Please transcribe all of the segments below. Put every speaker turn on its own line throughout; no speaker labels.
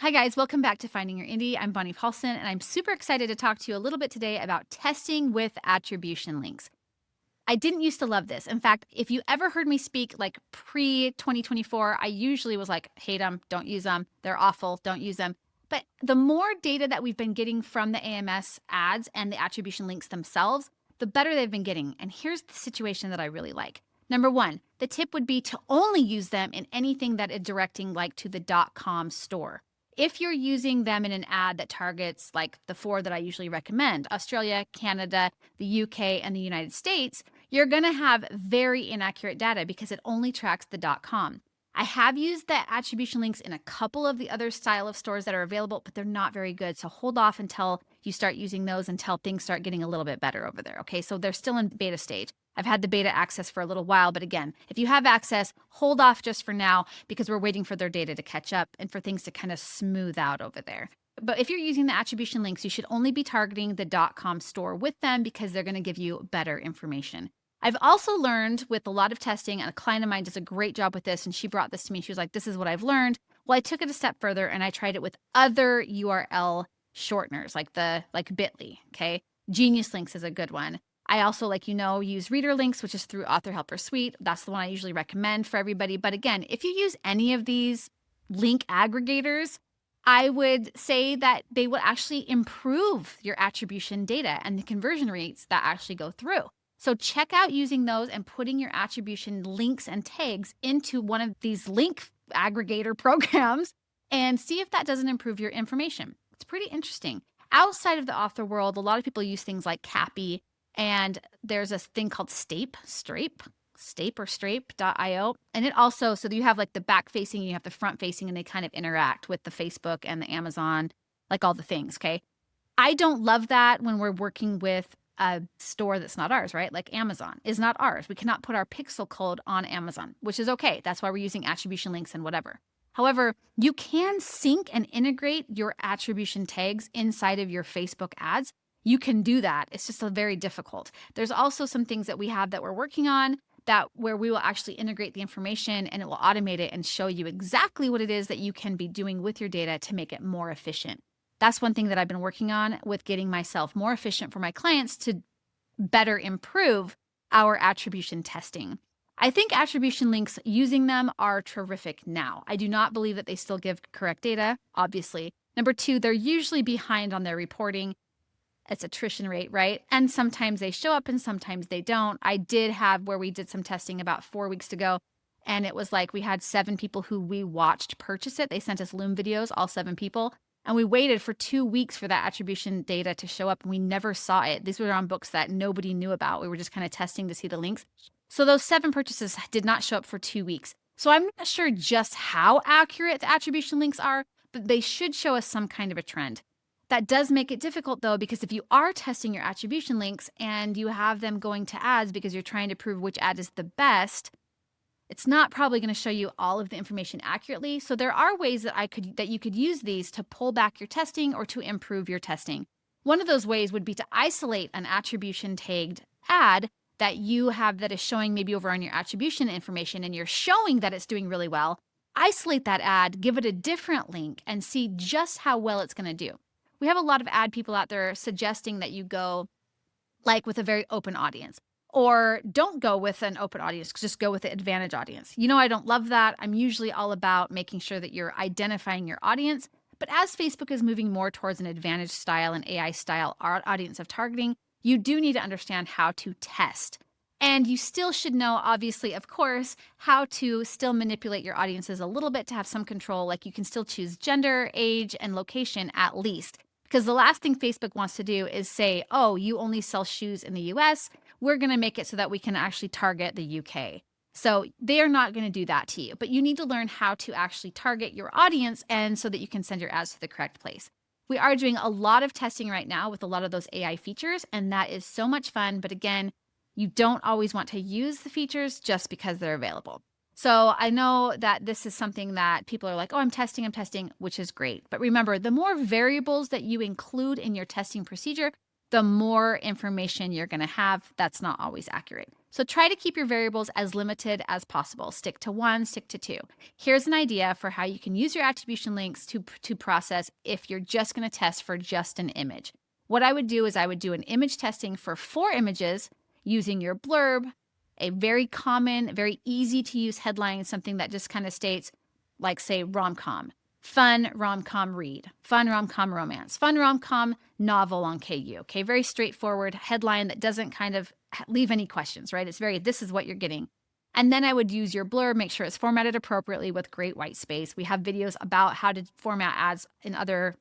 Hi guys, welcome back to Finding Your Indie. I'm Bonnie Paulson, and I'm super excited to talk to you a little bit today about testing with attribution links. I didn't used to love this. In fact, if you ever heard me speak like pre-2024, I usually was like, hate them, don't use them, they're awful, don't use them. But the more data that we've been getting from the AMS ads and the attribution links themselves, the better they've been getting. And here's the situation that I really like. Number one, the tip would be to only use them in anything that is directing like to the .com store. If you're using them in an ad that targets like the four that I usually recommend, Australia, Canada, the UK, and the United States, you're going to have very inaccurate data because it only tracks the .com. I have used the attribution links in a couple of the other style of stores that are available, but they're not very good. So hold off until you start using those until things start getting a little bit better over there. Okay, so they're still in beta stage. I've had the beta access for a little while, but again, if you have access, hold off just for now because we're waiting for their data to catch up and for things to kind of smooth out over there. But if you're using the attribution links, you should only be targeting the .com store with them because they're going to give you better information. I've also learned with a lot of testing, and a client of mine does a great job with this, and she brought this to me. She was like, this is what I've learned. Well, I took it a step further and I tried it with other URL shorteners like Bitly, okay? Geniuslinks is a good one. I also, use reader links, which is through Author Helper Suite. That's the one I usually recommend for everybody. But again, if you use any of these link aggregators, I would say that they will actually improve your attribution data and the conversion rates that actually go through. So check out using those and putting your attribution links and tags into one of these link aggregator programs and see if that doesn't improve your information. It's pretty interesting. Outside of the author world, a lot of people use things like Cappy, and there's a thing called Strape.io. And it also, so you have like the back facing and you have the front facing, and they kind of interact with the Facebook and the Amazon, like all the things, okay? I don't love that when we're working with a store that's not ours, right? Like Amazon is not ours. We cannot put our pixel code on Amazon, which is okay. That's why we're using attribution links and whatever. However, you can sync and integrate your attribution tags inside of your Facebook ads. You can do that. It's just very difficult. There's also some things that we have that we're working on that where we will actually integrate the information and it will automate it and show you exactly what it is that you can be doing with your data to make it more efficient. That's one thing that I've been working on with getting myself more efficient for my clients to better improve our attribution testing. I think attribution links, using them are terrific now. I do not believe that they still give correct data, obviously. Number two, they're usually behind on their reporting. It's attrition rate, right? And sometimes they show up and sometimes they don't. I did have where we did some testing about 4 weeks ago, and it was like we had 7 people who we watched purchase it. They sent us Loom videos, all 7 people. And we waited for 2 weeks for that attribution data to show up, and we never saw it. These were on books that nobody knew about. We were just kind of testing to see the links. So those 7 purchases did not show up for 2 weeks. So I'm not sure just how accurate the attribution links are, but they should show us some kind of a trend. That does make it difficult though, because if you are testing your attribution links and you have them going to ads because you're trying to prove which ad is the best, it's not probably going to show you all of the information accurately. So there are ways that you could use these to pull back your testing or to improve your testing. One of those ways would be to isolate an attribution tagged ad that you have that is showing maybe over on your attribution information and you're showing that it's doing really well. Isolate that ad, give it a different link, and see just how well it's going to do. We have a lot of ad people out there suggesting that you go like with a very open audience. Or don't go with an open audience, just go with the advantage audience. You know, I don't love that. I'm usually all about making sure that you're identifying your audience. But as Facebook is moving more towards an advantage style and AI style audience of targeting, you do need to understand how to test. And you still should know, obviously, of course, how to still manipulate your audiences a little bit to have some control. Like you can still choose gender, age, and location at least. Because the last thing Facebook wants to do is say, oh, you only sell shoes in the US. We're going to make it so that we can actually target the UK. So they are not going to do that to you, but you need to learn how to actually target your audience and so that you can send your ads to the correct place. We are doing a lot of testing right now with a lot of those AI features, and that is so much fun. But again, you don't always want to use the features just because they're available. So I know that this is something that people are like, oh, I'm testing, which is great. But remember, the more variables that you include in your testing procedure, the more information you're going to have that's not always accurate. So try to keep your variables as limited as possible. Stick to one, stick to two. Here's an idea for how you can use your attribution links to process if you're just going to test for just an image. What I would do is I would do an image testing for 4 images using your blurb, a very common, very easy to use headline, something that just kind of states, like say rom-com, fun rom-com read, fun rom-com romance, fun rom-com novel on KU. Okay, very straightforward headline that doesn't kind of leave any questions, right? It's very, this is what you're getting. And then I would use your blurb, make sure it's formatted appropriately with great white space. We have videos about how to format ads in other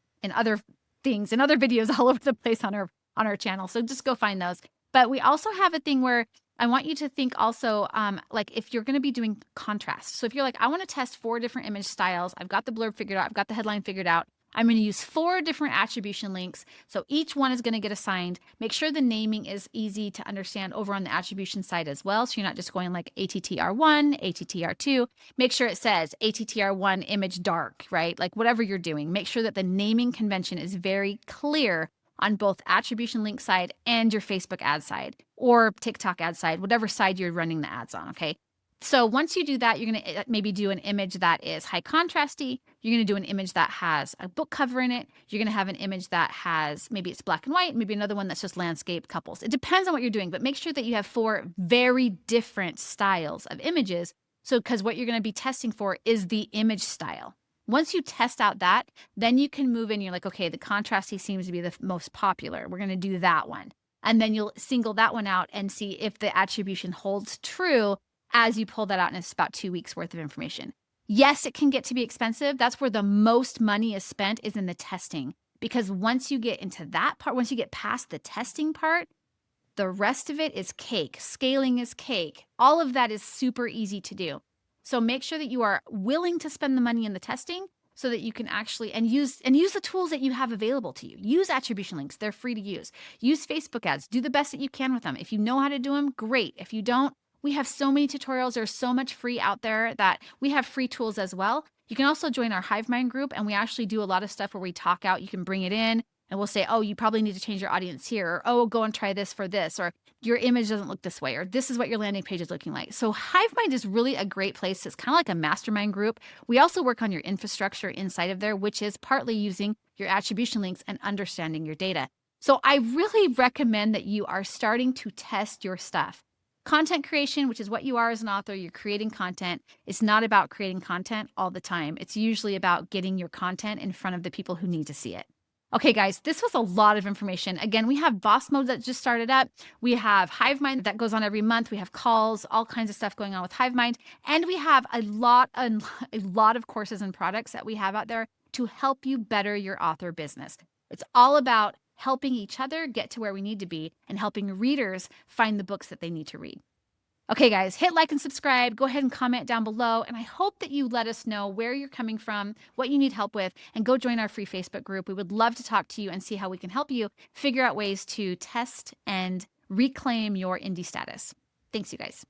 things and other videos all over the place on our channel. So just go find those. But we also have a thing where I want you to think also, like if you're going to be doing contrast. So if you're like, I want to test 4 different image styles. I've got the blurb figured out. I've got the headline figured out. I'm going to use 4 different attribution links. So each one is going to get assigned. Make sure the naming is easy to understand over on the attribution side as well. So you're not just going like ATTR1, ATTR2. Make sure it says ATTR1 image dark, right? Like whatever you're doing, make sure that the naming convention is very clear on both attribution link side and your Facebook ad side or TikTok ad side, whatever side you're running the ads on, okay? So once you do that, you're going to maybe do an image that is high contrasty. You're going to do an image that has a book cover in it. You're going to have an image that has, maybe it's black and white, maybe another one that's just landscape couples. It depends on what you're doing, but make sure that you have 4 very different styles of images. So, because what you're going to be testing for is the image style. Once you test out that, then you can move in. You're like, okay, the contrasty seems to be the most popular. We're going to do that one. And then you'll single that one out and see if the attribution holds true as you pull that out, and it's about 2 weeks worth of information. Yes, it can get to be expensive. That's where the most money is spent, is in the testing. Because once you get into that part, once you get past the testing part, the rest of it is cake. Scaling is cake. All of that is super easy to do. So make sure that you are willing to spend the money in the testing so that you can actually, and use the tools that you have available to you. Use attribution links. They're free to use. Use Facebook ads. Do the best that you can with them. If you know how to do them, great. If you don't, we have so many tutorials. There's so much free out there that we have free tools as well. You can also join our HiveMind group, and we actually do a lot of stuff where we talk out. You can bring it in and we'll say, oh, you probably need to change your audience here, or oh, go and try this for this, or your image doesn't look this way, or this is what your landing page is looking like. So HiveMind is really a great place. It's kind of like a mastermind group. We also work on your infrastructure inside of there, which is partly using your attribution links and understanding your data. So I really recommend that you are starting to test your stuff. Content creation, which is what you are as an author, you're creating content. It's not about creating content all the time. It's usually about getting your content in front of the people who need to see it. Okay, guys, this was a lot of information. Again, we have Boss Mode that just started up. We have HiveMind that goes on every month. We have calls, all kinds of stuff going on with HiveMind. And we have a lot of courses and products that we have out there to help you better your author business. It's all about helping each other get to where we need to be and helping readers find the books that they need to read. Okay, guys, hit like and subscribe. Go ahead and comment down below. And I hope that you let us know where you're coming from, what you need help with, and go join our free Facebook group. We would love to talk to you and see how we can help you figure out ways to test and reclaim your indie status. Thanks, you guys.